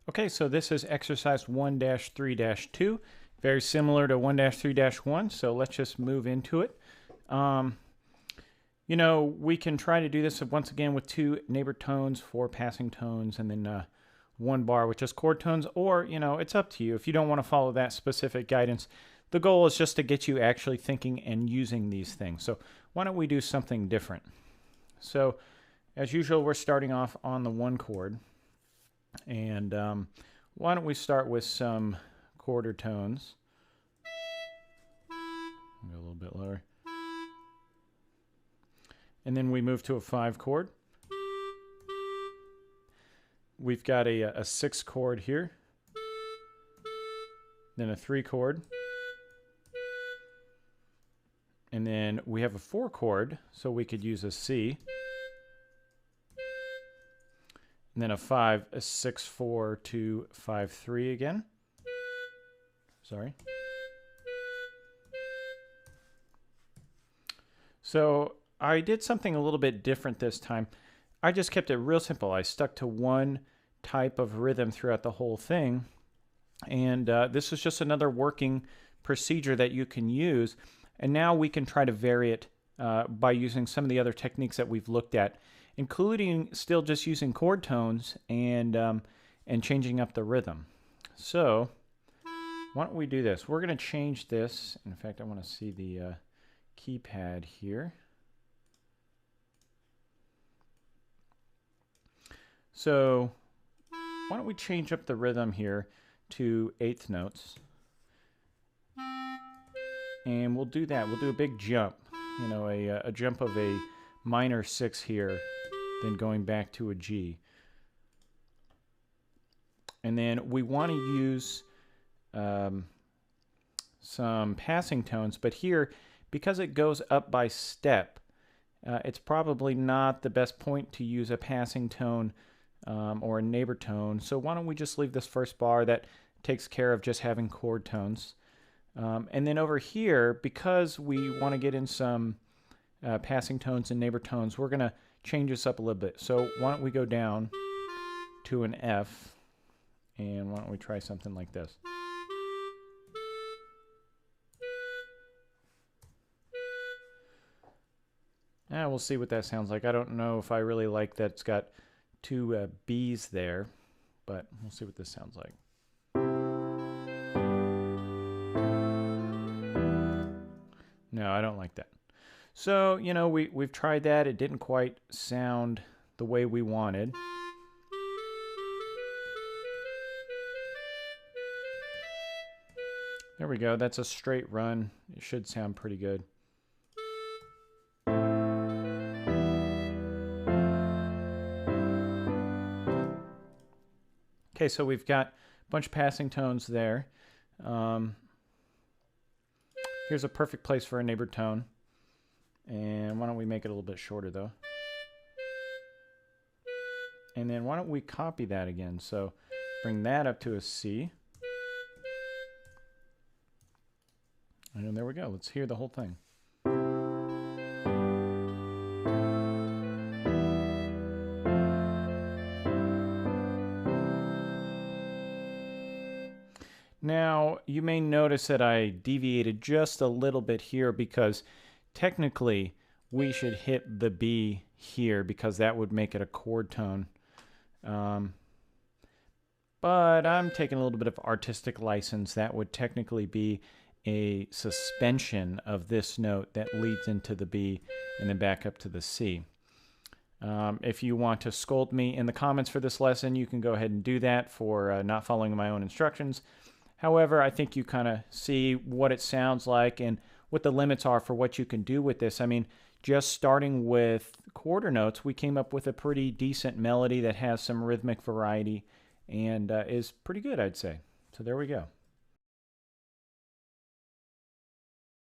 Okay, so this is exercise 1-3-2, very similar to 1-3-1, so let's just move into it. We can try to do this once again with 2 neighbor tones, 4 passing tones, and then 1 bar with just chord tones, or, it's up to you. If you don't want to follow that specific guidance, the goal is just to get you actually thinking and using these things. So why don't we do something different? So as usual, we're starting off on the 1 chord. And why don't we start with some quarter tones. Go a little bit lower. And then we move to a 5 chord. We've got a 6 chord here. Then a 3 chord. And then we have a 4 chord, so we could use a C. And then a 5, a 6, 4, 2, 5, 3 again. Sorry. So I did something a little bit different this time. I just kept it real simple. I stuck to one type of rhythm throughout the whole thing. And this is just another working procedure that you can use. And now we can try to vary it by using some of the other techniques that we've looked at, including still just using chord tones and changing up the rhythm. So why don't we do this? We're going to change this. In fact, I want to see the keypad here. So why don't we change up the rhythm here to 8th notes. And we'll do that. We'll do a big jump. A jump of a minor 6 here, then going back to a G. And then we want to use some passing tones, but here, because it goes up by step, it's probably not the best point to use a passing tone or a neighbor tone. So why don't we just leave this first bar that takes care of just having chord tones. And then over here, because we want to get in some passing tones and neighbor tones, we're going to change this up a little bit. So why don't we go down to an F, and why don't we try something like this. We'll see what that sounds like. I don't know if I really like that it's got 2 B's there, but we'll see what this sounds like. No, I don't like that. So, we've tried that. It didn't quite sound the way we wanted. There we go. That's a straight run. It should sound pretty good. Okay, so we've got a bunch of passing tones there. Here's a perfect place for a neighbor tone. And why don't we make it a little bit shorter, though? And then why don't we copy that again? So bring that up to a C. And then there we go. Let's hear the whole thing. Now, you may notice that I deviated just a little bit here because technically we should hit the B here because that would make it a chord tone. But I'm taking a little bit of artistic license. That would technically be a suspension of this note that leads into the B and then back up to the C. If you want to scold me in the comments for this lesson, you can go ahead and do that for not following my own instructions. However, I think you kind of see what it sounds like and what the limits are for what you can do with this. I mean, just starting with quarter notes, we came up with a pretty decent melody that has some rhythmic variety and is pretty good, I'd say. So there we go.